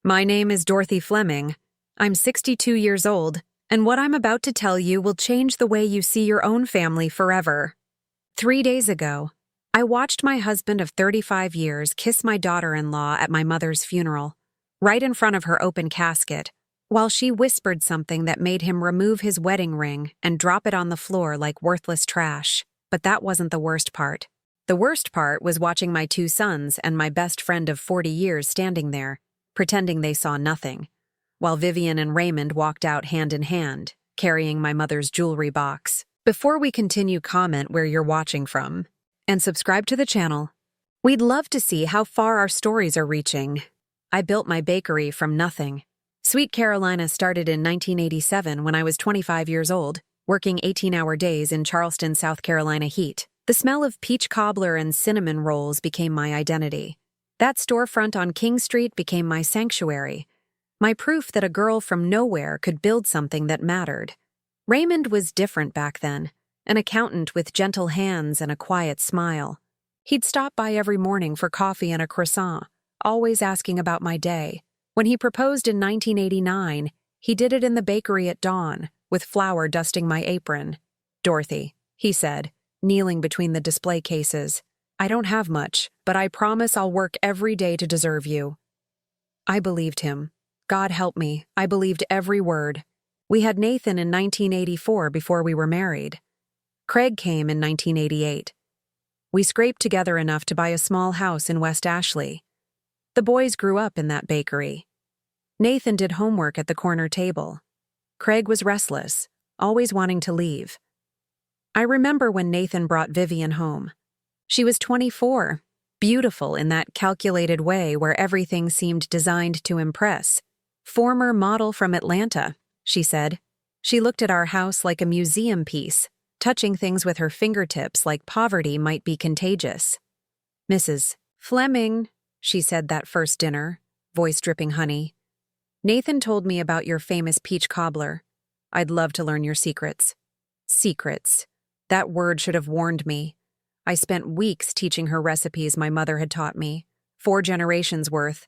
My name is Dorothy Fleming. I'm 62 years old, and what I'm about to tell you will change the way you see your own family forever. 3 days ago, I watched my husband of 35 years kiss my daughter-in-law at my mother's funeral, right in front of her open casket, while she whispered something that made him remove his wedding ring and drop it on the floor like worthless trash. But that wasn't the worst part. The worst part was watching my two sons and my best friend of 40 years standing there, pretending they saw nothing, while Vivian and Raymond walked out hand in hand, carrying my mother's jewelry box. Before we continue, comment where you're watching from, and subscribe to the channel. We'd love to see how far our stories are reaching. I built my bakery from nothing. Sweet Carolina started in 1987 when I was 25 years old, working 18-hour days in Charleston, South Carolina heat. The smell of peach cobbler and cinnamon rolls became my identity. That storefront on King Street became my sanctuary, my proof that a girl from nowhere could build something that mattered. Raymond was different back then, an accountant with gentle hands and a quiet smile. He'd stop by every morning for coffee and a croissant, always asking about my day. When he proposed in 1989, he did it in the bakery at dawn, with flour dusting my apron. "Dorothy," he said, kneeling between the display cases, "I don't have much, but I promise I'll work every day to deserve you." I believed him. God help me, I believed every word. We had Nathan in 1984 before we were married. Craig came in 1988. We scraped together enough to buy a small house in West Ashley. The boys grew up in that bakery. Nathan did homework at the corner table. Craig was restless, always wanting to leave. I remember when Nathan brought Vivian home. She was 24, beautiful in that calculated way where everything seemed designed to impress. "Former model from Atlanta," she said. She looked at our house like a museum piece, touching things with her fingertips like poverty might be contagious. "Mrs. Fleming," she said that first dinner, voice dripping honey. "Nathan told me about your famous peach cobbler. I'd love to learn your secrets." Secrets. That word should have warned me. I spent weeks teaching her recipes my mother had taught me, 4 generations worth.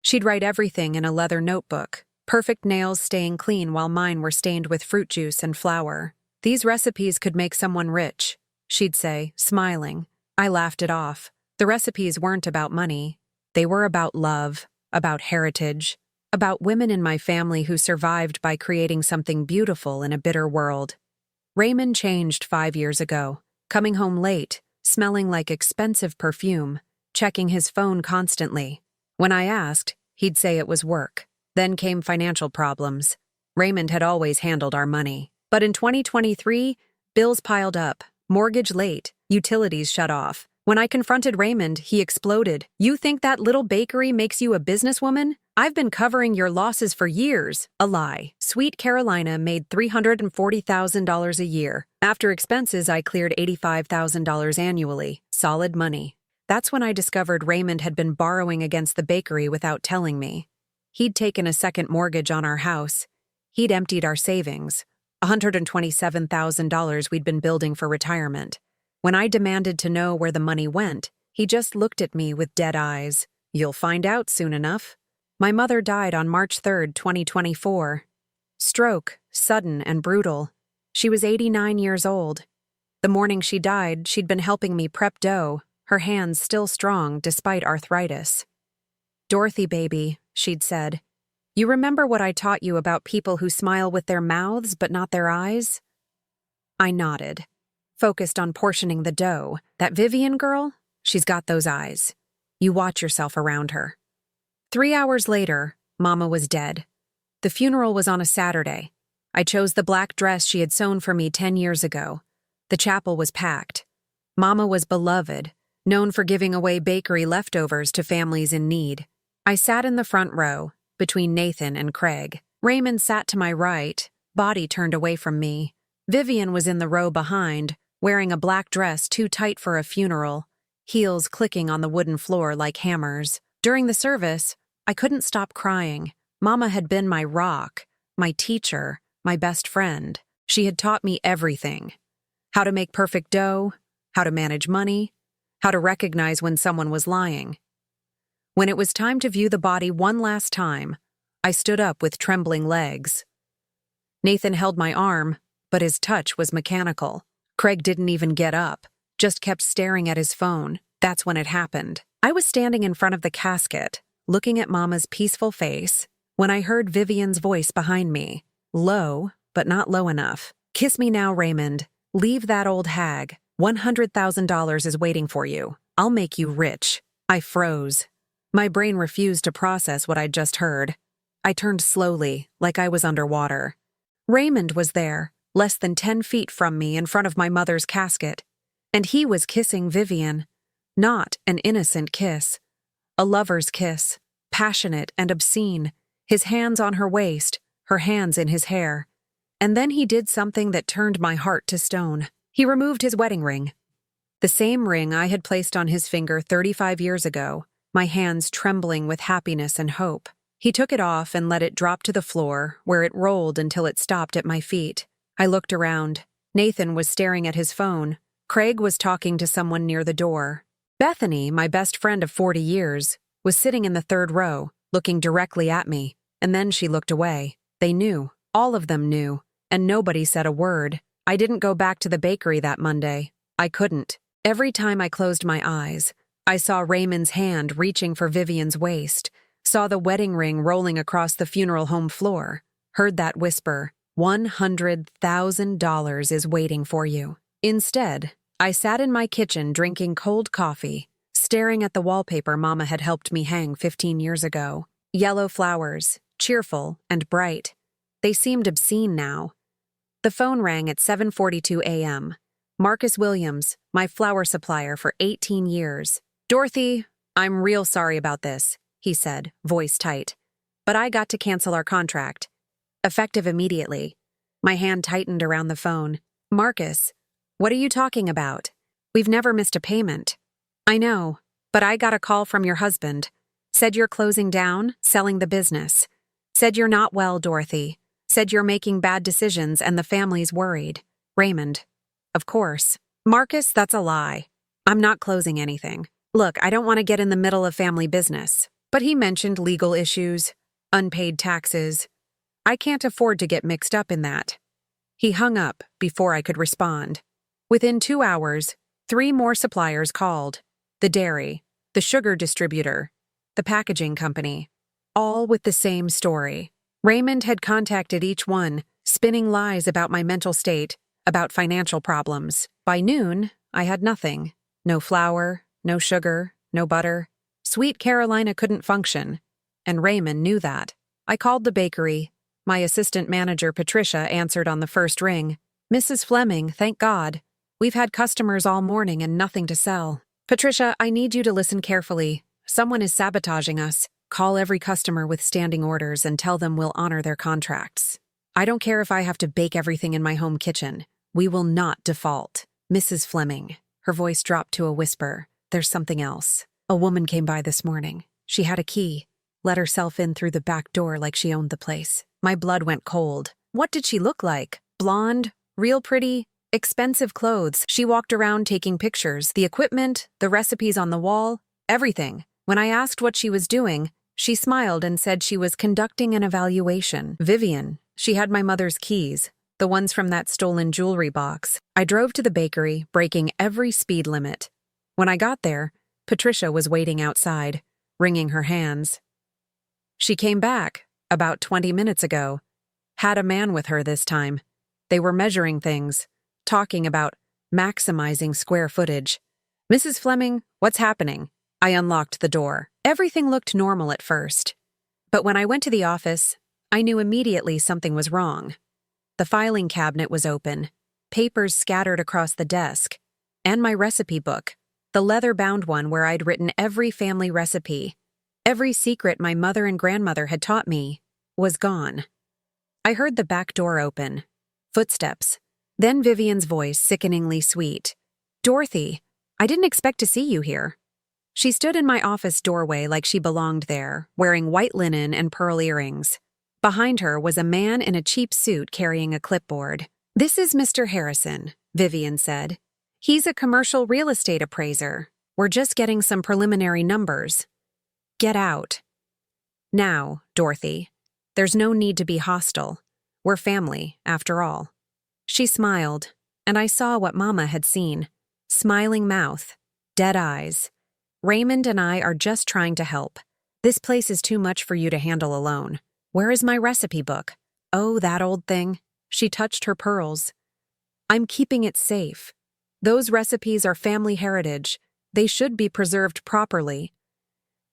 She'd write everything in a leather notebook, perfect nails staying clean while mine were stained with fruit juice and flour. "These recipes could make someone rich," she'd say, smiling. I laughed it off. The recipes weren't about money. They were about love, about heritage, about women in my family who survived by creating something beautiful in a bitter world. Raymond changed 5 years ago, coming home late, smelling like expensive perfume, checking his phone constantly. When I asked, he'd say it was work. Then came financial problems. Raymond had always handled our money. But in 2023, bills piled up, mortgage late, utilities shut off. When I confronted Raymond, he exploded. "You think that little bakery makes you a businesswoman? I've been covering your losses for years." A lie. Sweet Carolina made $340,000 a year. After expenses, I cleared $85,000 annually. Solid money. That's when I discovered Raymond had been borrowing against the bakery without telling me. He'd taken a second mortgage on our house. He'd emptied our savings, $127,000 we'd been building for retirement. When I demanded to know where the money went, he just looked at me with dead eyes. "You'll find out soon enough." My mother died on March 3rd, 2024. Stroke, sudden and brutal. She was 89 years old. The morning she died, she'd been helping me prep dough, her hands still strong despite arthritis. "Dorothy, baby," she'd said, "you remember what I taught you about people who smile with their mouths but not their eyes?" I nodded, focused on portioning the dough. "That Vivian girl? She's got those eyes. You watch yourself around her." 3 hours later, Mama was dead. The funeral was on a Saturday. I chose the black dress she had sewn for me 10 years ago. The chapel was packed. Mama was beloved, known for giving away bakery leftovers to families in need. I sat in the front row, between Nathan and Craig. Raymond sat to my right, body turned away from me. Vivian was in the row behind, wearing a black dress too tight for a funeral, heels clicking on the wooden floor like hammers. During the service, I couldn't stop crying. Mama had been my rock, my teacher, my best friend. She had taught me everything. How to make perfect dough, how to manage money, how to recognize when someone was lying. When it was time to view the body one last time, I stood up with trembling legs. Nathan held my arm, but his touch was mechanical. Craig didn't even get up, just kept staring at his phone. That's when it happened. I was standing in front of the casket, looking at Mama's peaceful face, when I heard Vivian's voice behind me. Low, but not low enough. "Kiss me now, Raymond. Leave that old hag. $100,000 is waiting for you. I'll make you rich." I froze. My brain refused to process what I'd just heard. I turned slowly, like I was underwater. Raymond was there, less than 10 feet from me in front of my mother's casket, and he was kissing Vivian. Not an innocent kiss. A lover's kiss, passionate and obscene, his hands on her waist, her hands in his hair. And then he did something that turned my heart to stone. He removed his wedding ring. The same ring I had placed on his finger 35 years ago, my hands trembling with happiness and hope. He took it off and let it drop to the floor, where it rolled until it stopped at my feet. I looked around. Nathan was staring at his phone. Craig was talking to someone near the door. Bethany, my best friend of 40 years, was sitting in the third row, looking directly at me, and then she looked away. They knew. All of them knew, and nobody said a word. I didn't go back to the bakery that Monday. I couldn't. Every time I closed my eyes, I saw Raymond's hand reaching for Vivian's waist, saw the wedding ring rolling across the funeral home floor, heard that whisper, $100,000 is waiting for you. Instead, I sat in my kitchen drinking cold coffee, staring at the wallpaper Mama had helped me hang 15 years ago. Yellow flowers, cheerful and bright. They seemed obscene now. The phone rang at 7:42 a.m. Marcus Williams, my flower supplier for 18 years. "Dorothy, I'm real sorry about this," he said, voice tight. "But I got to cancel our contract. Effective immediately." My hand tightened around the phone. "Marcus, what are you talking about? We've never missed a payment." "I know, but I got a call from your husband. Said you're closing down, selling the business. Said you're not well, Dorothy. Said you're making bad decisions and the family's worried. Raymond." "Of course." "Marcus, that's a lie. I'm not closing anything. Look, I don't want to get in the middle of family business." But he mentioned legal issues, unpaid taxes. I can't afford to get mixed up in that. He hung up before I could respond. Within 2 hours, 3 more suppliers called. The dairy, the sugar distributor, the packaging company. All with the same story. Raymond had contacted each one, spinning lies about my mental state, about financial problems. By noon, I had nothing. No flour, no sugar, no butter. Sweet Carolina couldn't function, and Raymond knew that. I called the bakery. My assistant manager, Patricia, answered on the first ring. "Mrs. Fleming, thank God. We've had customers all morning and nothing to sell." "Patricia, I need you to listen carefully. Someone is sabotaging us. Call every customer with standing orders and tell them we'll honor their contracts. I don't care if I have to bake everything in my home kitchen. We will not default." "Mrs. Fleming." Her voice dropped to a whisper. "There's something else. A woman came by this morning. She had a key, let herself in through the back door like she owned the place." My blood went cold. What did she look like? Blonde, real pretty, expensive clothes. She walked around taking pictures, the equipment, the recipes on the wall, everything. When I asked what she was doing, she smiled and said she was conducting an evaluation. Vivian. She had my mother's keys, the ones from that stolen jewelry box. I drove to the bakery, breaking every speed limit. When I got there, Patricia was waiting outside, wringing her hands. She came back, about 20 minutes ago. Had a man with her this time. They were measuring things, talking about maximizing square footage. "Mrs. Fleming, what's happening?" I unlocked the door. Everything looked normal at first. But when I went to the office, I knew immediately something was wrong. The filing cabinet was open, papers scattered across the desk, and my recipe book, the leather-bound one where I'd written every family recipe, every secret my mother and grandmother had taught me, was gone. I heard the back door open, footsteps, then Vivian's voice sickeningly sweet. "Dorothy, I didn't expect to see you here." She stood in my office doorway like she belonged there, wearing white linen and pearl earrings. Behind her was a man in a cheap suit carrying a clipboard. "This is Mr. Harrison," Vivian said. "He's a commercial real estate appraiser. We're just getting some preliminary numbers." Get out. Now, Dorothy. There's no need to be hostile. We're family, after all. She smiled, and I saw what Mama had seen. Smiling mouth, dead eyes. Raymond and I are just trying to help. This place is too much for you to handle alone. Where is my recipe book? Oh, that old thing. She touched her pearls. I'm keeping it safe. Those recipes are family heritage. They should be preserved properly.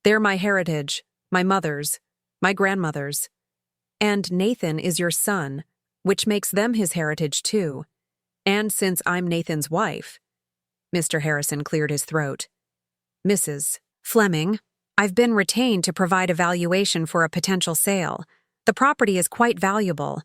They're my heritage, my mother's, my grandmother's. And Nathan is your son, which makes them his heritage too. And since I'm Nathan's wife. Mr. Harrison cleared his throat. Mrs. Fleming, I've been retained to provide a valuation for a potential sale. The property is quite valuable.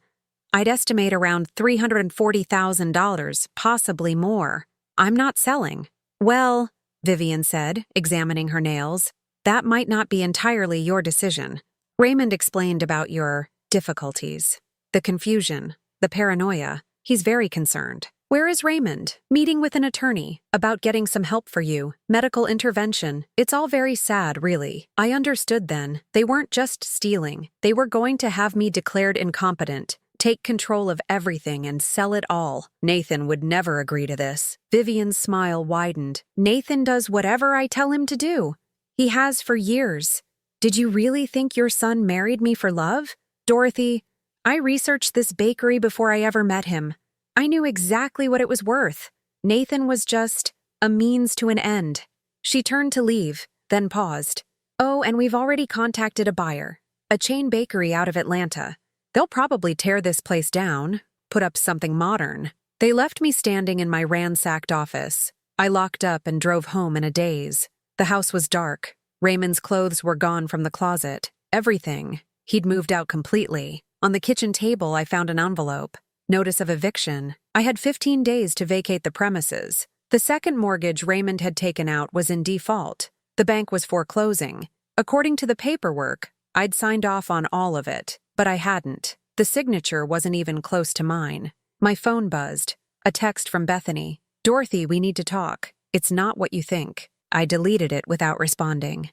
I'd estimate around $340,000, possibly more. I'm not selling. Well, Vivian said, examining her nails, that might not be entirely your decision. Raymond explained about your difficulties, the confusion, the paranoia. He's very concerned. Where is Raymond? Meeting with an attorney, about getting some help for you, medical intervention. It's all very sad, really. I understood then. They weren't just stealing. They were going to have me declared incompetent, take control of everything and sell it all. Nathan would never agree to this. Vivian's smile widened. Nathan does whatever I tell him to do. He has for years. Did you really think your son married me for love? Dorothy, I researched this bakery before I ever met him. I knew exactly what it was worth. Nathan was just a means to an end. She turned to leave, then paused. Oh, and we've already contacted a buyer, a chain bakery out of Atlanta. They'll probably tear this place down, put up something modern. They left me standing in my ransacked office. I locked up and drove home in a daze. The house was dark. Raymond's clothes were gone from the closet. Everything. He'd moved out completely. On the kitchen table, I found an envelope. Notice of eviction. I had 15 days to vacate the premises. The second mortgage Raymond had taken out was in default. The bank was foreclosing. According to the paperwork, I'd signed off on all of it, but I hadn't. The signature wasn't even close to mine. My phone buzzed. A text from Bethany. Dorothy, we need to talk. It's not what you think. I deleted it without responding.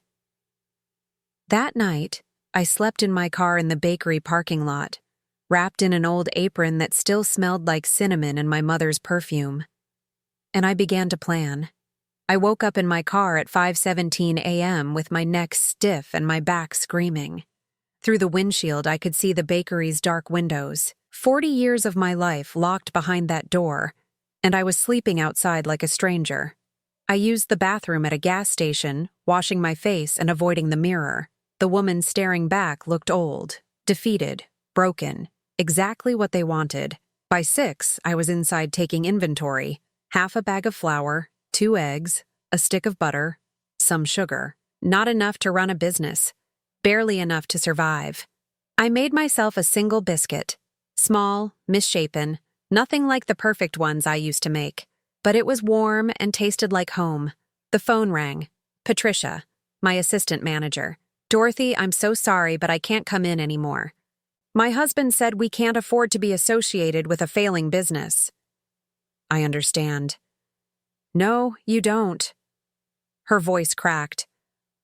That night, I slept in my car in the bakery parking lot, wrapped in an old apron that still smelled like cinnamon and my mother's perfume. And I began to plan. I woke up in my car at 5:17 a.m. with my neck stiff and my back screaming. Through the windshield, I could see the bakery's dark windows. 40 years of my life locked behind that door, and I was sleeping outside like a stranger. I used the bathroom at a gas station, washing my face and avoiding the mirror. The woman staring back looked old, defeated, broken, exactly what they wanted. By 6, I was inside taking inventory. Half a bag of flour, 2 eggs, a stick of butter, some sugar. Not enough to run a business. Barely enough to survive. I made myself a single biscuit. Small, misshapen, nothing like the perfect ones I used to make. But it was warm and tasted like home. The phone rang. Patricia, my assistant manager. Dorothy, I'm so sorry, but I can't come in anymore. My husband said we can't afford to be associated with a failing business. I understand. No, you don't. Her voice cracked.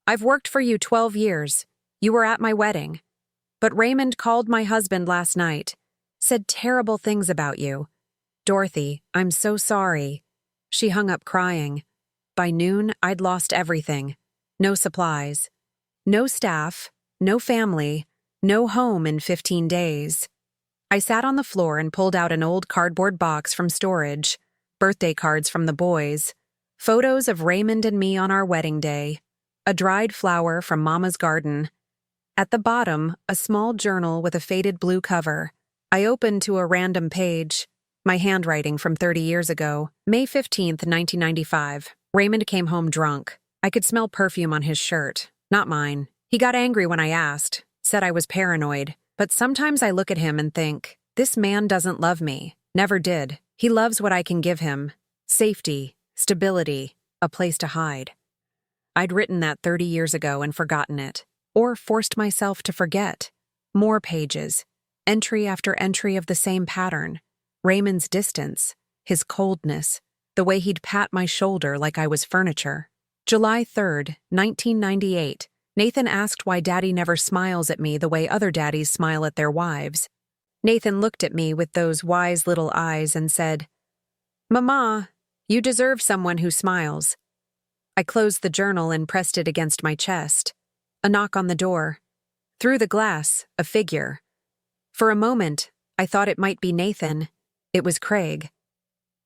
I've worked for you 12 years. You were at my wedding. But Raymond called my husband last night. Said terrible things about you. Dorothy, I'm so sorry. She hung up crying. By noon, I'd lost everything. No supplies. No staff. No family. No home in 15 days. I sat on the floor and pulled out an old cardboard box from storage. Birthday cards from the boys. Photos of Raymond and me on our wedding day. A dried flower from Mama's garden. At the bottom, a small journal with a faded blue cover. I opened to a random page. My handwriting from 30 years ago. May 15th, 1995. Raymond came home drunk. I could smell perfume on his shirt. Not mine. He got angry when I asked. Said I was paranoid. But sometimes I look at him and think, this man doesn't love me. Never did. He loves what I can give him. Safety, stability, a place to hide. I'd written that 30 years ago and forgotten it. Or forced myself to forget. More pages. Entry after entry of the same pattern. Raymond's distance, his coldness, the way he'd pat my shoulder like I was furniture. July 3rd, 1998. Nathan asked why Daddy never smiles at me the way other daddies smile at their wives. Nathan looked at me with those wise little eyes and said, "Mama, you deserve someone who smiles." I closed the journal and pressed it against my chest. A knock on the door. Through the glass, a figure. For a moment, I thought it might be Nathan. It was Craig.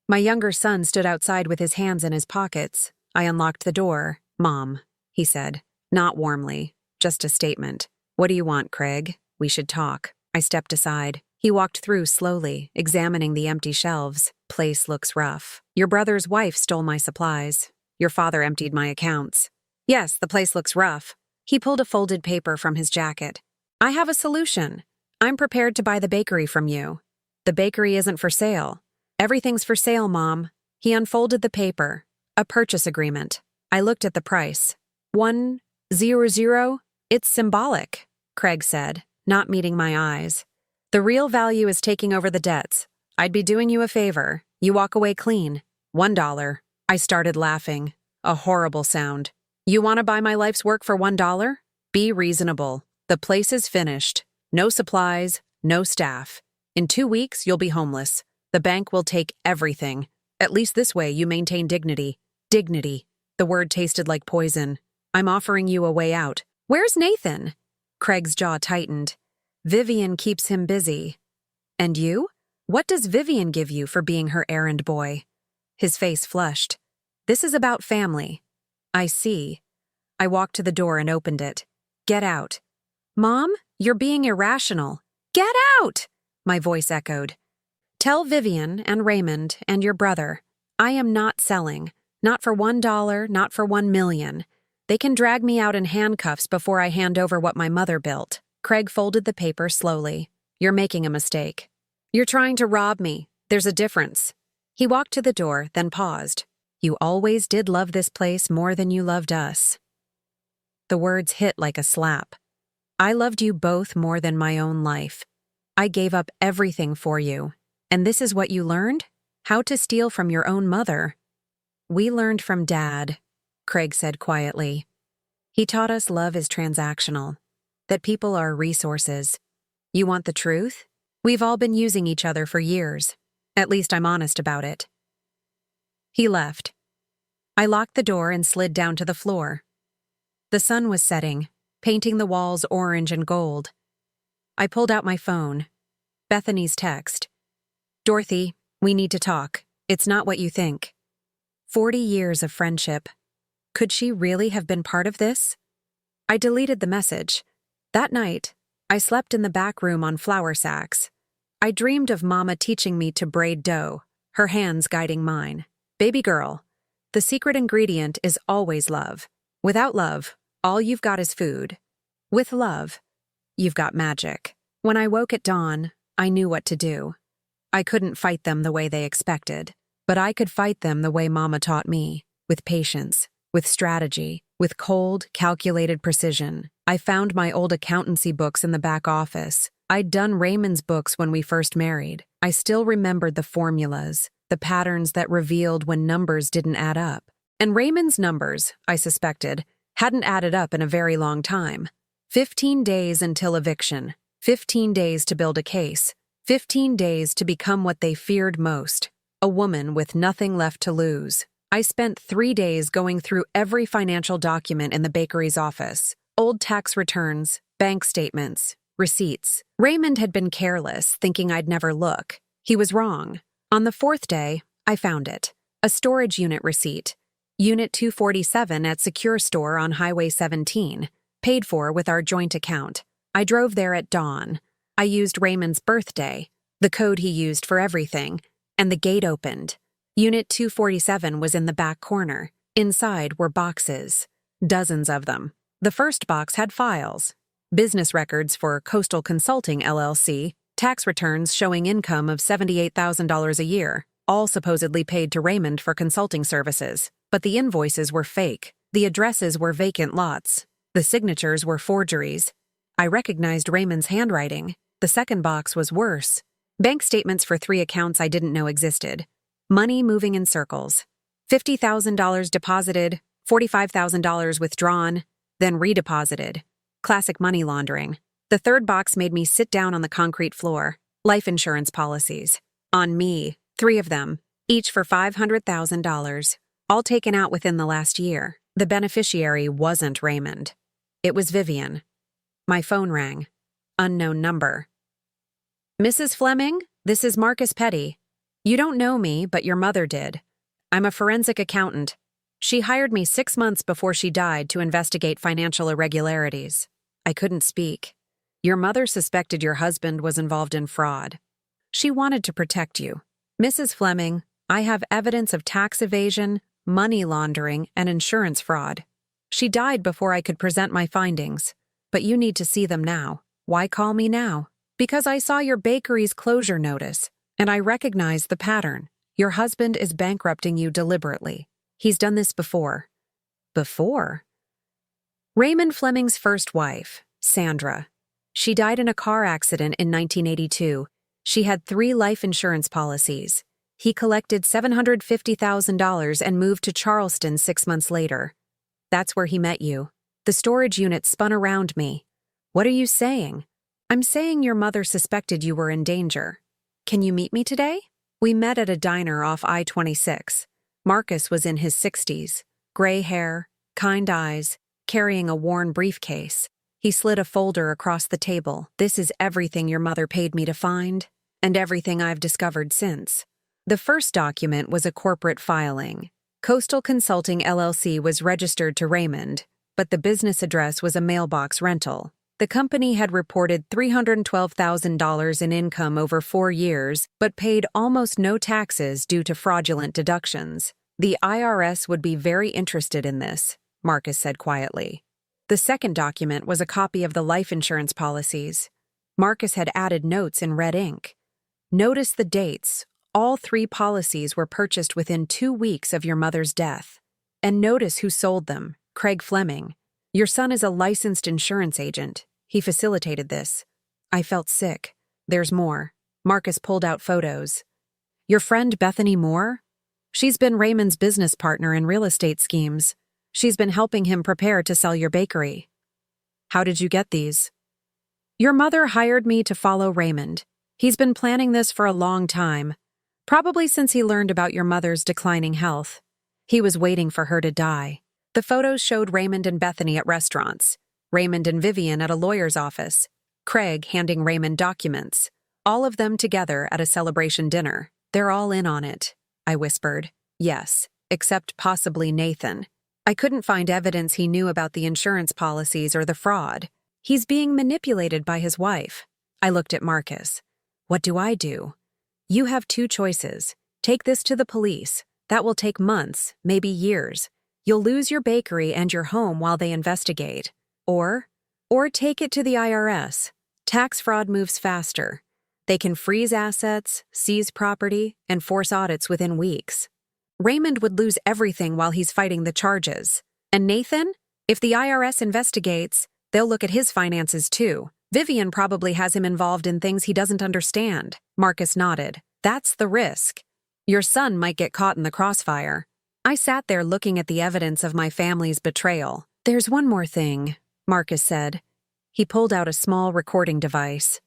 My younger son stood outside with his hands in his pockets. I unlocked the door. "Mom," he said. Not warmly, just a statement. "What do you want, Craig? We should talk." I stepped aside. He walked through slowly, examining the empty shelves. "Place looks rough. Your brother's wife stole my supplies. Your father emptied my accounts." "Yes, the place looks rough." He pulled a folded paper from his jacket. "I have a solution. I'm prepared to buy the bakery from you." "The bakery isn't for sale." "Everything's for sale, Mom." He unfolded the paper. A purchase agreement. I looked at the price. 100. "It's symbolic," Craig said, not meeting my eyes. "The real value is taking over the debts. I'd be doing you a favor. You walk away clean. $1. I started laughing. A horrible sound. "You want to buy my life's work for $1? Be reasonable. The place is finished. No supplies, no staff. In 2 weeks, you'll be homeless. The bank will take everything. At least this way you maintain dignity." Dignity. The word tasted like poison. "I'm offering you a way out." "Where's Nathan?" Craig's jaw tightened. "Vivian keeps him busy." "And you? What does Vivian give you for being her errand boy?" His face flushed. "This is about family." "I see." I walked to the door and opened it. "Get out." "Mom, you're being irrational." "Get out!" My voice echoed. "Tell Vivian and Raymond and your brother, I am not selling. Not for $1, not for 1,000,000. They can drag me out in handcuffs before I hand over what my mother built." Craig folded the paper slowly. "You're making a mistake. You're trying to rob me. There's a difference." He walked to the door, then paused. "You always did love this place more than you loved us." The words hit like a slap. I loved you both more than my own life. I gave up everything for you. And this is what you learned? How to steal from your own mother. "We learned from Dad," Craig said quietly. "He taught us love is transactional, that people are resources. You want the truth? We've all been using each other for years. At least I'm honest about it." He left. I locked the door and slid down to the floor. The sun was setting, painting the walls orange and gold. I pulled out my phone. Bethany's text. "Dorothy, we need to talk. It's not what you think." 40 years of friendship. Could she really have been part of this? I deleted the message. That night, I slept in the back room on flour sacks. I dreamed of Mama teaching me to braid dough, her hands guiding mine. "Baby girl, the secret ingredient is always love. Without love, all you've got is food. With love, you've got magic." When I woke at dawn, I knew what to do. I couldn't fight them the way they expected, but I could fight them the way Mama taught me, with patience, with strategy, with cold, calculated precision. I found my old accountancy books in the back office. I'd done Raymond's books when we first married. I still remembered the formulas, the patterns that revealed when numbers didn't add up. And Raymond's numbers, I suspected, hadn't added up in a very long time. 15 days until eviction. 15 days to build a case. 15 days to become what they feared most, a woman with nothing left to lose. I spent 3 days going through every financial document in the bakery's office. Old tax returns, bank statements, receipts. Raymond had been careless, thinking I'd never look. He was wrong. On the 4th day, I found it. A storage unit receipt. Unit 247 at Secure Store on Highway 17. Paid for with our joint account. I drove there at dawn. I used Raymond's birthday, the code he used for everything, and the gate opened. Unit 247 was in the back corner. Inside were boxes. Dozens of them. The first box had files. Business records for Coastal Consulting, LLC, tax returns showing income of $78,000 a year, all supposedly paid to Raymond for consulting services. But the invoices were fake. The addresses were vacant lots. The signatures were forgeries. I recognized Raymond's handwriting. The second box was worse. Bank statements for 3 accounts I didn't know existed. Money moving in circles. $50,000 deposited, $45,000 withdrawn. then redeposited. Classic money laundering. The third box made me sit down on the concrete floor. Life insurance policies. On me, 3 of them, each for $500,000, all taken out within the last year. The beneficiary wasn't Raymond. It was Vivian. My phone rang. Unknown number. Mrs. Fleming, this is Marcus Petty. You don't know me, but your mother did. I'm a forensic accountant. She hired me 6 months before she died to investigate financial irregularities. I couldn't speak. Your mother suspected your husband was involved in fraud. She wanted to protect you. Mrs. Fleming, I have evidence of tax evasion, money laundering, and insurance fraud. She died before I could present my findings, but you need to see them now. Why call me now? Because I saw your bakery's closure notice, and I recognize the pattern. Your husband is bankrupting you deliberately. He's done this before. Before? Raymond Fleming's first wife, Sandra. She died in a car accident in 1982. She had 3 life insurance policies. He collected $750,000 and moved to Charleston 6 months later. That's where he met you. The storage unit spun around me. What are you saying? I'm saying your mother suspected you were in danger. Can you meet me today? We met at a diner off I-26. Marcus was in his 60s, gray hair, kind eyes, carrying a worn briefcase. He slid a folder across the table. This is everything your mother paid me to find, and everything I've discovered since. The first document was a corporate filing. Coastal Consulting LLC was registered to Raymond, but the business address was a mailbox rental. The company had reported $312,000 in income over 4 years, but paid almost no taxes due to fraudulent deductions. The IRS would be very interested in this, Marcus said quietly. The second document was a copy of the life insurance policies. Marcus had added notes in red ink. Notice the dates. All 3 policies were purchased within 2 weeks of your mother's death. And notice who sold them, Craig Fleming. Your son is a licensed insurance agent. He facilitated this. I felt sick. There's more. Marcus pulled out photos. Your friend Bethany Moore? She's been Raymond's business partner in real estate schemes. She's been helping him prepare to sell your bakery. How did you get these? Your mother hired me to follow Raymond. He's been planning this for a long time. Probably since he learned about your mother's declining health. He was waiting for her to die. The photos showed Raymond and Bethany at restaurants, Raymond and Vivian at a lawyer's office, Craig handing Raymond documents, all of them together at a celebration dinner. They're all in on it, I whispered. Yes, except possibly Nathan. I couldn't find evidence he knew about the insurance policies or the fraud. He's being manipulated by his wife. I looked at Marcus. What do I do? You have 2 choices. Take this to the police. That will take months, maybe years. You'll lose your bakery and your home while they investigate. Or take it to the IRS. Tax fraud moves faster. They can freeze assets, seize property, and force audits within weeks. Raymond would lose everything while he's fighting the charges. And Nathan? If the IRS investigates, they'll look at his finances too. Vivian probably has him involved in things he doesn't understand. Marcus nodded. That's the risk. Your son might get caught in the crossfire. I sat there looking at the evidence of my family's betrayal. There's one more thing, Marcus said. He pulled out a small recording device.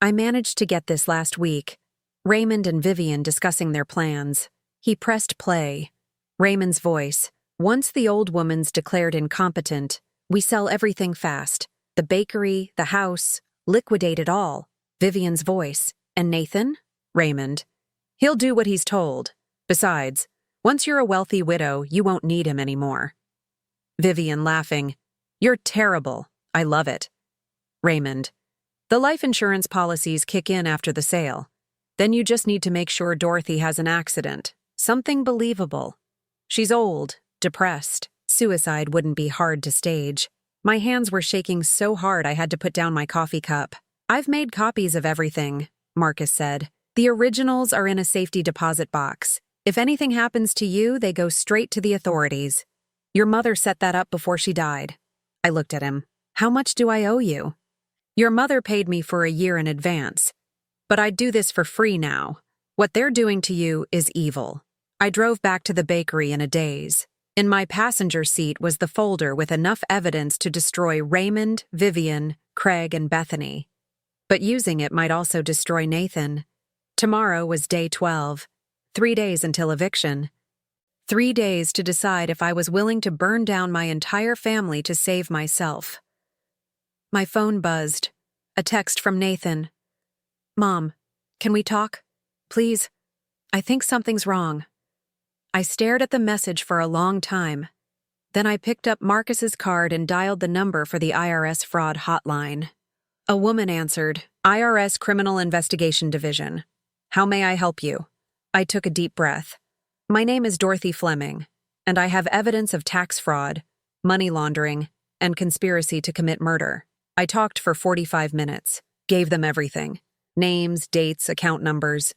I managed to get this last week. Raymond and Vivian discussing their plans. He pressed play. Raymond's voice. Once the old woman's declared incompetent, we sell everything fast. The bakery, the house, liquidate it all. Vivian's voice. And Nathan? Raymond. He'll do what he's told. Besides, once you're a wealthy widow, you won't need him anymore. Vivian laughing. You're terrible. I love it. Raymond. The life insurance policies kick in after the sale. Then you just need to make sure Dorothy has an accident. Something believable. She's old, depressed. Suicide wouldn't be hard to stage. My hands were shaking so hard I had to put down my coffee cup. I've made copies of everything, Marcus said. The originals are in a safety deposit box. If anything happens to you, they go straight to the authorities. Your mother set that up before she died. I looked at him. How much do I owe you? Your mother paid me for a year in advance. But I'd do this for free now. What they're doing to you is evil. I drove back to the bakery in a daze. In my passenger seat was the folder with enough evidence to destroy Raymond, Vivian, Craig, and Bethany. But using it might also destroy Nathan. Tomorrow was day 12, 3 days until eviction. 3 days to decide if I was willing to burn down my entire family to save myself. My phone buzzed. A text from Nathan. "Mom, can we talk? Please? I think something's wrong." I stared at the message for a long time. Then I picked up Marcus's card and dialed the number for the IRS fraud hotline. A woman answered, "IRS Criminal Investigation Division. How may I help you?" I took a deep breath. "My name is Dorothy Fleming, and I have evidence of tax fraud, money laundering, and conspiracy to commit murder." I talked for 45 minutes, gave them everything. Names, dates, account numbers.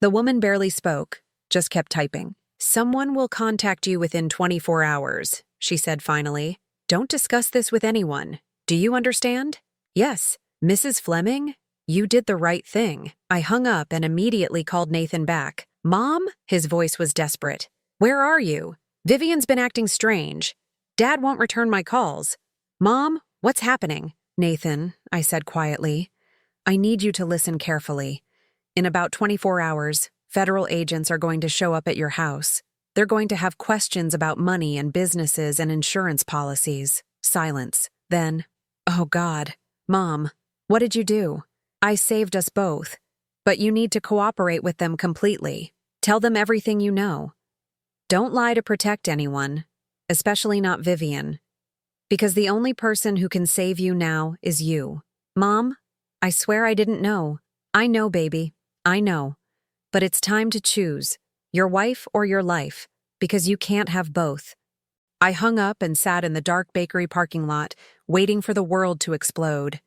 The woman barely spoke, just kept typing. "Someone will contact you within 24 hours, she said finally. "Don't discuss this with anyone. Do you understand?" "Yes, Mrs. Fleming, you did the right thing." I hung up and immediately called Nathan back. "Mom?" His voice was desperate. "Where are you? Vivian's been acting strange. Dad won't return my calls. Mom, what's happening?" "Nathan," I said quietly, "I need you to listen carefully. In about 24 hours, federal agents are going to show up at your house. They're going to have questions about money and businesses and insurance policies." Silence. Then, "Oh God, Mom, what did you do?" "I saved us both, but you need to cooperate with them completely. Tell them everything you know. Don't lie to protect anyone, especially not Vivian, because the only person who can save you now is you." "Mom, I swear I didn't know." "I know, baby, I know. But it's time to choose, your wife or your life, because you can't have both." I hung up and sat in the dark bakery parking lot, waiting for the world to explode.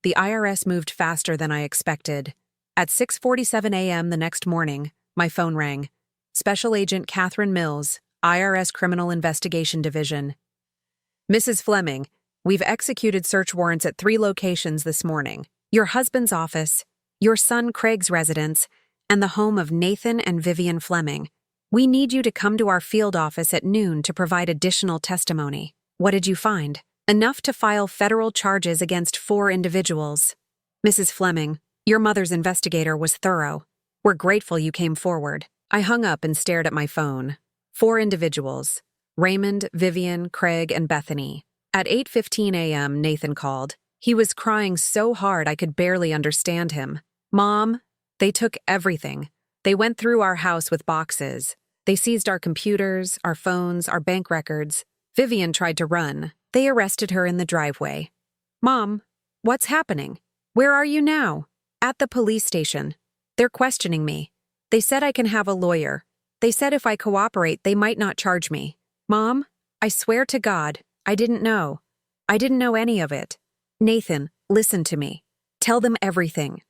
The IRS moved faster than I expected. At 6:47 a.m. the next morning, my phone rang. "Special Agent Catherine Mills, IRS Criminal Investigation Division." "Mrs. Fleming, we've executed search warrants at 3 locations this morning. Your husband's office, your son Craig's residence, and the home of Nathan and Vivian Fleming. We need you to come to our field office at noon to provide additional testimony." "What did you find?" "Enough to file federal charges against 4 individuals. Mrs. Fleming, your mother's investigator was thorough. We're grateful you came forward." I hung up and stared at my phone. 4 individuals: Raymond, Vivian, Craig, and Bethany. At 8:15 a.m., Nathan called. He was crying so hard I could barely understand him. "Mom, they took everything. They went through our house with boxes. They seized our computers, our phones, our bank records. Vivian tried to run. They arrested her in the driveway." "Mom, what's happening? Where are you now?" "At the police station. They're questioning me. They said I can have a lawyer. They said if I cooperate, they might not charge me." "Mom, I swear to God, I didn't know. I didn't know any of it." "Nathan, listen to me. Tell them everything.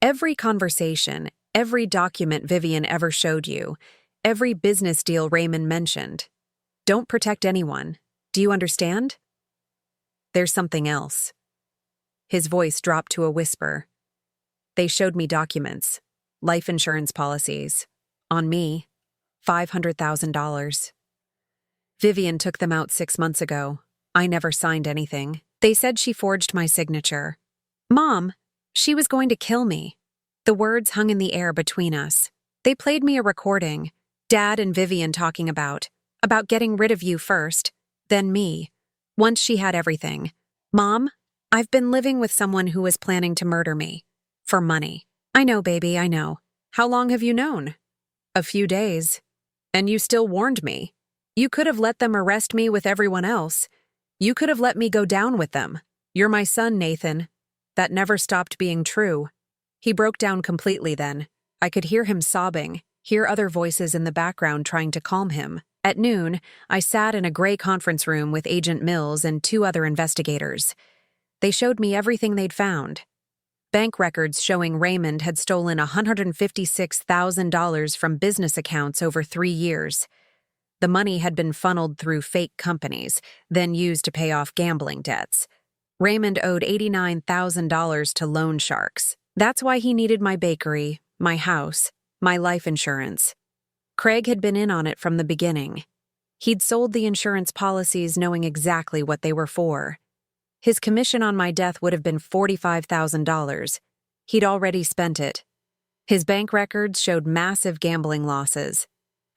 Every conversation, every document Vivian ever showed you, every business deal Raymond mentioned. Don't protect anyone. Do you understand?" "There's something else." His voice dropped to a whisper. "They showed me documents, life insurance policies. On me, $500,000. Vivian took them out 6 months ago. I never signed anything. They said she forged my signature." "Mom, she was going to kill me." The words hung in the air between us. "They played me a recording, Dad and Vivian talking about getting rid of you first, then me, once she had everything. Mom, I've been living with someone who was planning to murder me. For money." "I know, baby, I know. How long have you known?" "A few days. And you still warned me. You could have let them arrest me with everyone else. You could have let me go down with them. You're my son, Nathan." That never stopped being true. He broke down completely then. I could hear him sobbing, hear other voices in the background trying to calm him. At noon, I sat in a gray conference room with Agent Mills and 2 other investigators. They showed me everything they'd found. Bank records showing Raymond had stolen $156,000 from business accounts over 3 years. The money had been funneled through fake companies, then used to pay off gambling debts. Raymond owed $89,000 to loan sharks. That's why he needed my bakery, my house, my life insurance. Craig had been in on it from the beginning. He'd sold the insurance policies knowing exactly what they were for. His commission on my death would have been $45,000. He'd already spent it. His bank records showed massive gambling losses.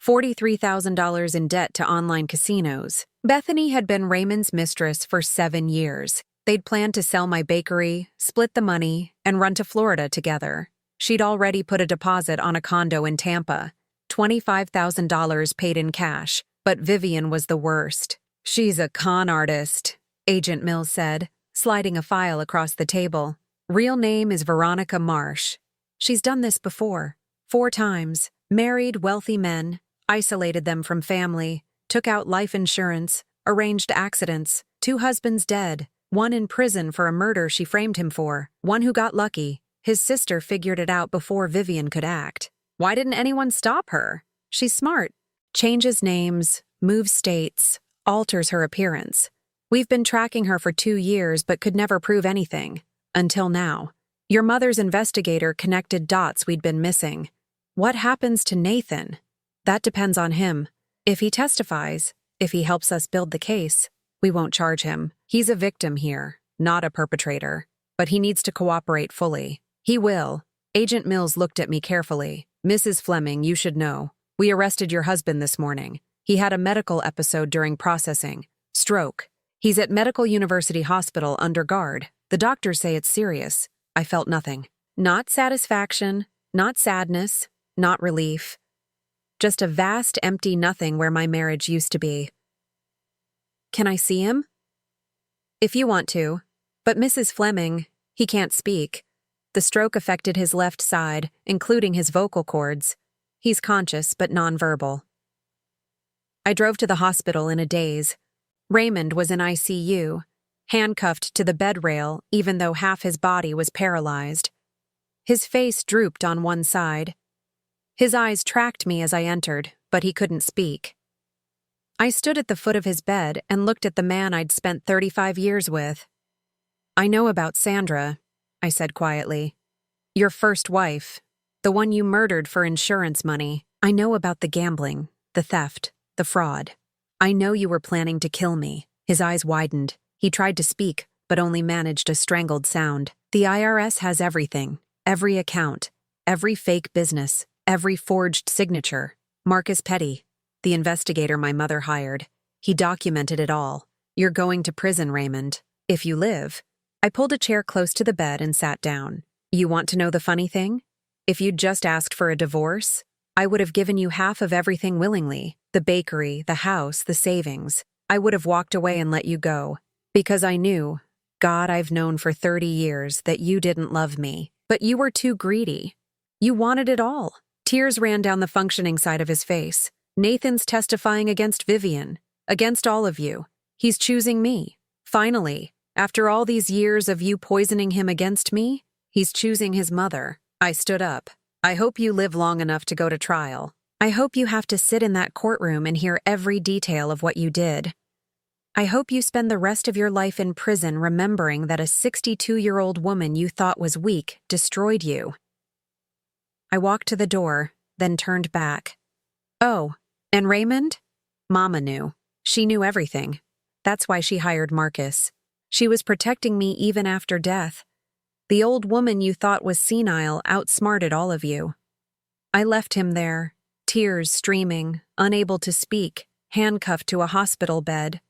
$43,000 in debt to online casinos. Bethany had been Raymond's mistress for 7 years. They'd planned to sell my bakery, split the money, and run to Florida together. She'd already put a deposit on a condo in Tampa, $25,000 paid in cash, but Vivian was the worst. "She's a con artist," Agent Mills said, sliding a file across the table. "Real name is Veronica Marsh. She's done this before, 4 times, married wealthy men, isolated them from family, took out life insurance, arranged accidents, 2 husbands dead, 1 in prison for a murder she framed him for, 1 who got lucky. His sister figured it out before Vivian could act. Why didn't anyone stop her? She's smart. Changes names, moves states, alters her appearance. We've been tracking her for 2 years but could never prove anything. Until now. Your mother's investigator connected dots we'd been missing. What happens to Nathan? That depends on him. If he testifies, if he helps us build the case, we won't charge him. He's a victim here, not a perpetrator. But he needs to cooperate fully. He will. Agent Mills looked at me carefully. "Mrs. Fleming, you should know. We arrested your husband this morning. He had a medical episode during processing. Stroke. He's at Medical University Hospital under guard. The doctors say it's serious." I felt nothing. Not satisfaction, not sadness, not relief. Just a vast, empty nothing where my marriage used to be. "Can I see him?" "If you want to. But Mrs. Fleming, he can't speak. The stroke affected his left side, including his vocal cords. He's conscious but nonverbal." I drove to the hospital in a daze. Raymond was in ICU, handcuffed to the bed rail even though half his body was paralyzed. His face drooped on one side. His eyes tracked me as I entered, but he couldn't speak. I stood at the foot of his bed and looked at the man I'd spent 35 years with. "I know about Sandra," I said quietly. "Your first wife, the one you murdered for insurance money. I know about the gambling, the theft, the fraud. I know you were planning to kill me." His eyes widened. He tried to speak, but only managed a strangled sound. "The IRS has everything, every account, every fake business, every forged signature. Marcus Petty, the investigator my mother hired. He documented it all. You're going to prison, Raymond. If you live." I pulled a chair close to the bed and sat down. "You want to know the funny thing? If you'd just asked for a divorce, I would have given you half of everything willingly. The bakery, the house, the savings. I would have walked away and let you go. Because I knew, God I've known for 30 years, that you didn't love me. But you were too greedy. You wanted it all." Tears ran down the functioning side of his face. "Nathan's testifying against Vivian, against all of you. He's choosing me. Finally, after all these years of you poisoning him against me, he's choosing his mother." I stood up. "I hope you live long enough to go to trial. I hope you have to sit in that courtroom and hear every detail of what you did. I hope you spend the rest of your life in prison remembering that a 62-year-old woman you thought was weak destroyed you." I walked to the door, then turned back. "Oh, and Raymond?" Mama knew. She knew everything. That's why she hired Marcus. She was protecting me even after death. The old woman you thought was senile outsmarted all of you. I left him there, tears streaming, unable to speak, handcuffed to a hospital bed.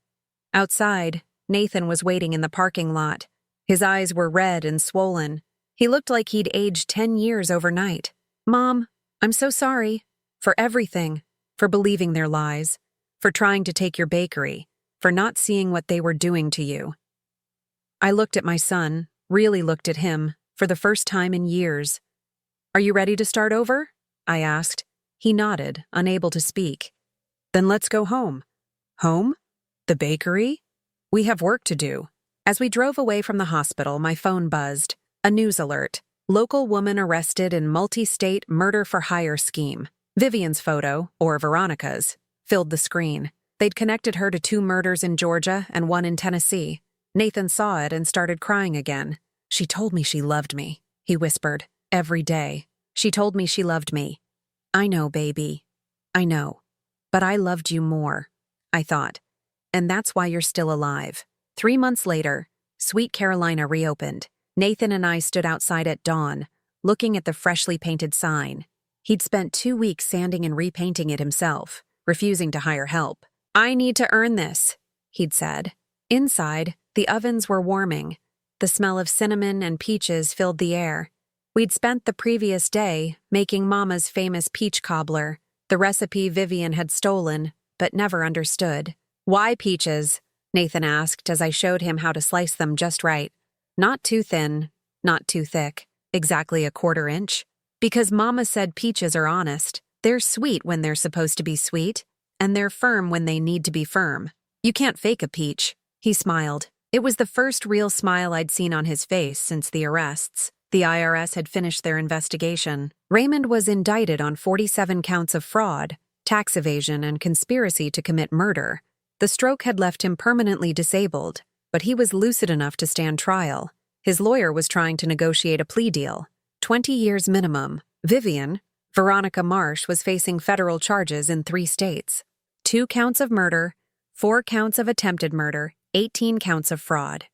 Outside, Nathan was waiting in the parking lot. His eyes were red and swollen. He looked like he'd aged 10 years overnight. "Mom, I'm so sorry. For everything. For believing their lies. For trying to take your bakery. For not seeing what they were doing to you." I looked at my son, really looked at him, for the first time in years. "Are you ready to start over?" I asked. He nodded, unable to speak. "Then let's go home." "Home? The bakery? We have work to do." As we drove away from the hospital, my phone buzzed. A news alert. Local woman arrested in multi-state murder-for-hire scheme. Vivian's photo, or Veronica's, filled the screen. They'd connected her to 2 murders in Georgia and 1 in Tennessee. Nathan saw it and started crying again. "She told me she loved me," he whispered, "every day. She told me she loved me." "I know, baby. I know. But I loved you more. I thought. And that's why you're still alive. 3 months later, Sweet Carolina reopened. Nathan and I stood outside at dawn, looking at the freshly painted sign. He'd spent 2 weeks sanding and repainting it himself, refusing to hire help. "I need to earn this," he'd said. Inside, the ovens were warming. The smell of cinnamon and peaches filled the air. We'd spent the previous day making Mama's famous peach cobbler, the recipe Vivian had stolen, but never understood. "Why peaches?" Nathan asked as I showed him how to slice them just right. Not too thin, not too thick, exactly a 1/4 inch. Because Mama said peaches are honest. They're sweet when they're supposed to be sweet, and they're firm when they need to be firm. You can't fake a peach. He smiled. It was the first real smile I'd seen on his face since the arrests. The IRS had finished their investigation. Raymond was indicted on 47 counts of fraud, tax evasion, and conspiracy to commit murder. The stroke had left him permanently disabled, but he was lucid enough to stand trial. His lawyer was trying to negotiate a plea deal. 20 years minimum. Vivian, Veronica Marsh, was facing federal charges in 3 states. 2 counts of murder, 4 counts of attempted murder, 18 counts of fraud.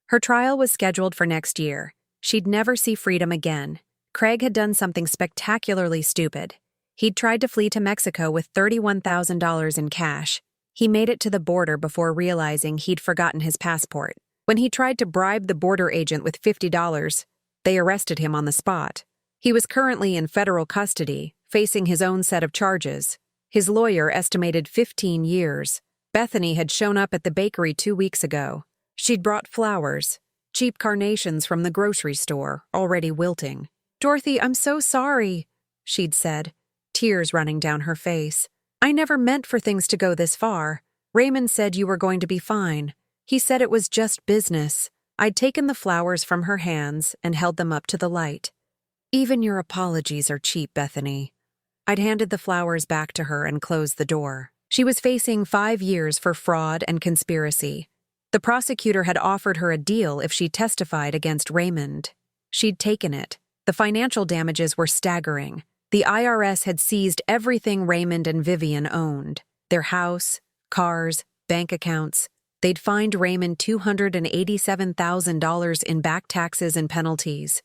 Her trial was scheduled for next year. She'd never see freedom again. Craig had done something spectacularly stupid. He'd tried to flee to Mexico with $31,000 in cash. He made it to the border before realizing he'd forgotten his passport. When he tried to bribe the border agent with $50, they arrested him on the spot. He was currently in federal custody, facing his own set of charges. His lawyer estimated 15 years. Bethany had shown up at the bakery 2 weeks ago. She'd brought flowers, cheap carnations from the grocery store, already wilting. "Dorothy, I'm so sorry," she'd said, tears running down her face. "I never meant for things to go this far. Raymond said you were going to be fine. He said it was just business." I'd taken the flowers from her hands and held them up to the light. "Even your apologies are cheap, Bethany." I'd handed the flowers back to her and closed the door. She was facing 5 years for fraud and conspiracy. The prosecutor had offered her a deal if she testified against Raymond. She'd taken it. The financial damages were staggering. The IRS had seized everything Raymond and Vivian owned: their house, cars, bank accounts. They'd fined Raymond $287,000 in back taxes and penalties.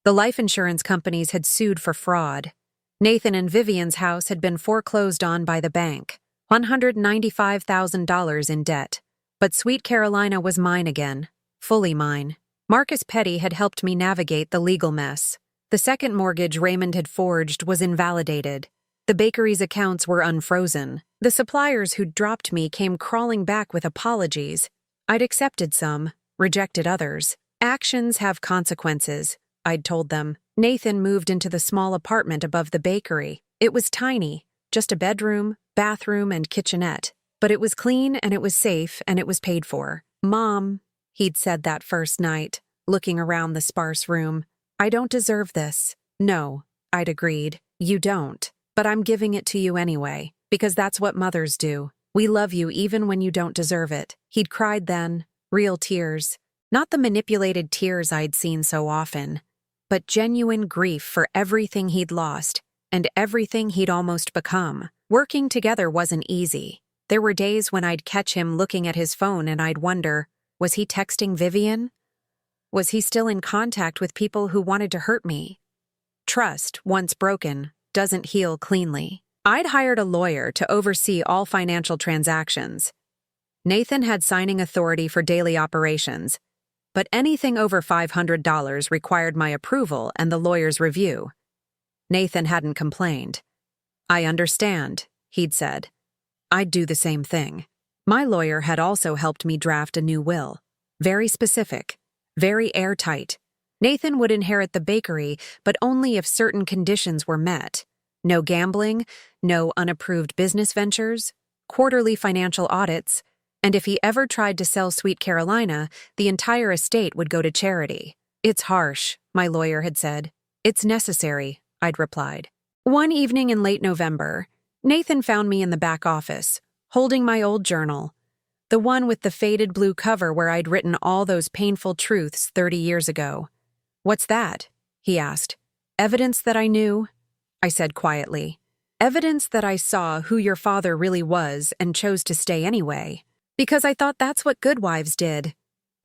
The life insurance companies had sued for fraud. Nathan and Vivian's house had been foreclosed on by the bank, $195,000 in debt. But Sweet Carolina was mine again, fully mine. Marcus Petty had helped me navigate the legal mess. The second mortgage Raymond had forged was invalidated. The bakery's accounts were unfrozen. The suppliers who'd dropped me came crawling back with apologies. I'd accepted some, rejected others. "Actions have consequences," I'd told them. Nathan moved into the small apartment above the bakery. It was tiny, just a bedroom, bathroom, and kitchenette. But it was clean, and it was safe, and it was paid for. "Mom," he'd said that first night, looking around the sparse room, "I don't deserve this." "No," I'd agreed, "you don't. But I'm giving it to you anyway, because that's what mothers do. We love you even when you don't deserve it." He'd cried then, real tears. Not the manipulated tears I'd seen so often, but genuine grief for everything he'd lost and everything he'd almost become. Working together wasn't easy. There were days when I'd catch him looking at his phone and I'd wonder, was he texting Vivian? Was he still in contact with people who wanted to hurt me? Trust, once broken, doesn't heal cleanly. I'd hired a lawyer to oversee all financial transactions. Nathan had signing authority for daily operations, but anything over $500 required my approval and the lawyer's review. Nathan hadn't complained. "I understand," he'd said. I'd do the same thing. My lawyer had also helped me draft a new will. Very specific, very airtight. Nathan would inherit the bakery, but only if certain conditions were met. No gambling, no unapproved business ventures, quarterly financial audits, and if he ever tried to sell Sweet Carolina, the entire estate would go to charity. "It's harsh," my lawyer had said. "It's necessary," I'd replied. One evening in late November, Nathan found me in the back office, holding my old journal, the one with the faded blue cover where I'd written all those painful truths 30 years ago. "What's that?" he asked. "Evidence that I knew?" I said quietly. Evidence that I saw who your father really was and chose to stay anyway. Because I thought that's what good wives did.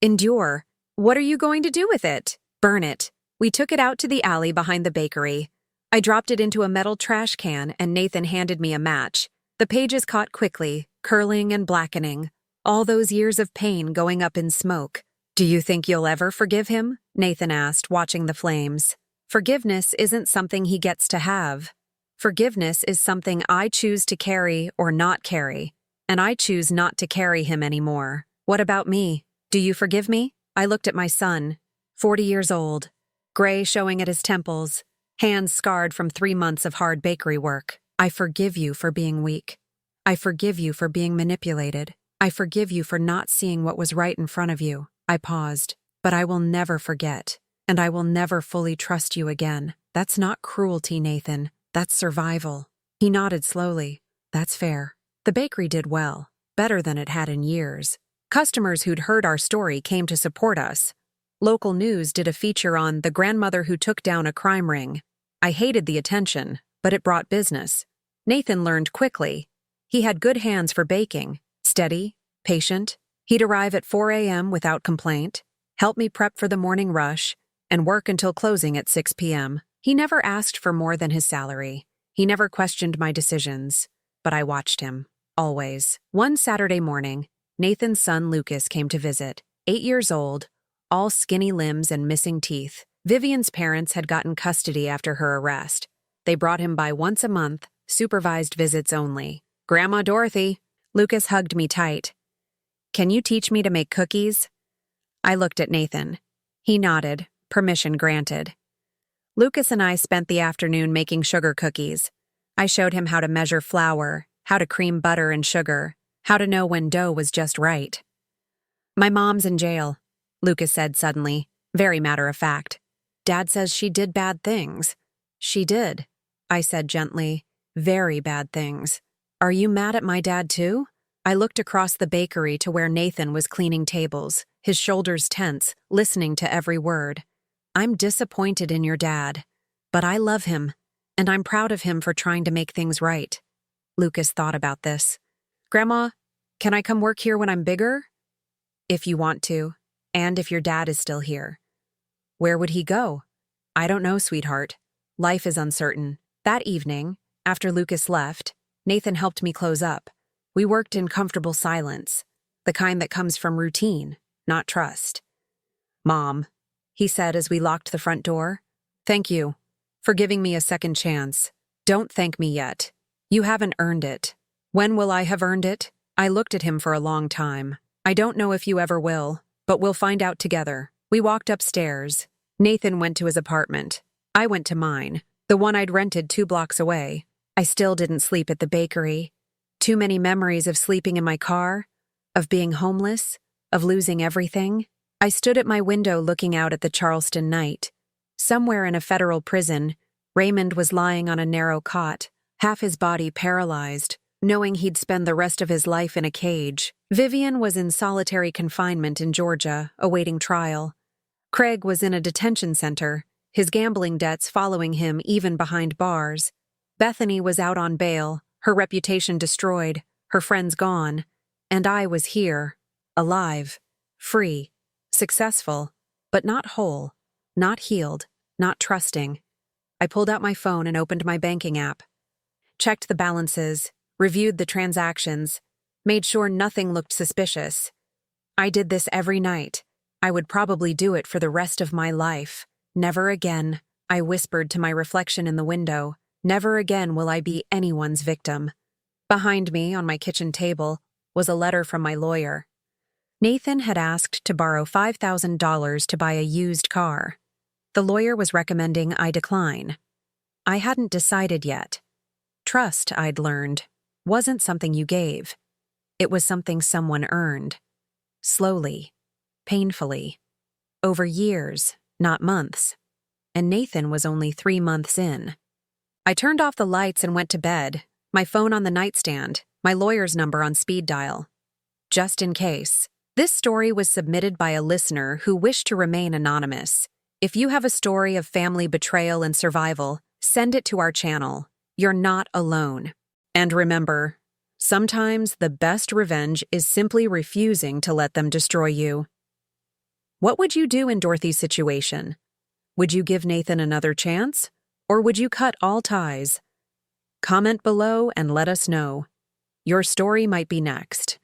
Endure. What are you going to do with it? Burn it. We took it out to the alley behind the bakery. I dropped it into a metal trash can and Nathan handed me a match. The pages caught quickly, curling and blackening. All those years of pain going up in smoke. Do you think you'll ever forgive him? Nathan asked, watching the flames. Forgiveness isn't something he gets to have. Forgiveness is something I choose to carry or not carry, and I choose not to carry him anymore. What about me? Do you forgive me? I looked at my son, 40 years old, gray showing at his temples, hands scarred from 3 months of hard bakery work. I forgive you for being weak. I forgive you for being manipulated. I forgive you for not seeing what was right in front of you. I paused. But I will never forget, and I will never fully trust you again. That's not cruelty, Nathan. That's survival. He nodded slowly. That's fair. The bakery did well, better than it had in years. Customers who'd heard our story came to support us. Local news did a feature on the grandmother who took down a crime ring. I hated the attention, but it brought business. Nathan learned quickly. He had good hands for baking, steady, patient. He'd arrive at 4 a.m. without complaint, help me prep for the morning rush, and work until closing at 6 p.m. He never asked for more than his salary. He never questioned my decisions, but I watched him, always. One Saturday morning, Nathan's son Lucas came to visit, 8 years old, all skinny limbs and missing teeth. Vivian's parents had gotten custody after her arrest. They brought him by once a month, supervised visits only. Grandma Dorothy. Lucas hugged me tight. Can you teach me to make cookies? I looked at Nathan. He nodded, permission granted. Lucas and I spent the afternoon making sugar cookies. I showed him how to measure flour, how to cream butter and sugar, how to know when dough was just right. My mom's in jail, Lucas said suddenly, very matter of fact. Dad says she did bad things. She did, I said gently, very bad things. Are you mad at my dad too? I looked across the bakery to where Nathan was cleaning tables, his shoulders tense, listening to every word. I'm disappointed in your dad, but I love him, and I'm proud of him for trying to make things right. Lucas thought about this. Grandma, can I come work here when I'm bigger? If you want to, and if your dad is still here. Where would he go? I don't know, sweetheart. Life is uncertain. That evening, after Lucas left, Nathan helped me close up. We worked in comfortable silence, the kind that comes from routine, not trust. Mom, he said as we locked the front door, thank you for giving me a second chance. Don't thank me yet. You haven't earned it. When will I have earned it? I looked at him for a long time. I don't know if you ever will, but we'll find out together. We walked upstairs. Nathan went to his apartment. I went to mine, the one I'd rented 2 blocks away. I still didn't sleep at the bakery. Too many memories of sleeping in my car, of being homeless, of losing everything. I stood at my window looking out at the Charleston night. Somewhere in a federal prison, Raymond was lying on a narrow cot, half his body paralyzed, knowing he'd spend the rest of his life in a cage. Vivian was in solitary confinement in Georgia, awaiting trial. Craig was in a detention center, his gambling debts following him even behind bars. Bethany was out on bail, her reputation destroyed, her friends gone, and I was here, alive, free, successful, but not whole, not healed, not trusting. I pulled out my phone and opened my banking app, checked the balances, reviewed the transactions, made sure nothing looked suspicious. I did this every night. I would probably do it for the rest of my life. Never again, I whispered to my reflection in the window. Never again will I be anyone's victim. Behind me, on my kitchen table, was a letter from my lawyer. Nathan had asked to borrow $5,000 to buy a used car. The lawyer was recommending I decline. I hadn't decided yet. Trust, I'd learned, wasn't something you gave. It was something someone earned. Slowly, painfully, over years, not months. And Nathan was only 3 months in. I turned off the lights and went to bed, my phone on the nightstand, my lawyer's number on speed dial. Just in case. This story was submitted by a listener who wished to remain anonymous. If you have a story of family betrayal and survival, send it to our channel. You're not alone. And remember, sometimes the best revenge is simply refusing to let them destroy you. What would you do in Dorothy's situation? Would you give Nathan another chance? Or would you cut all ties? Comment below and let us know. Your story might be next.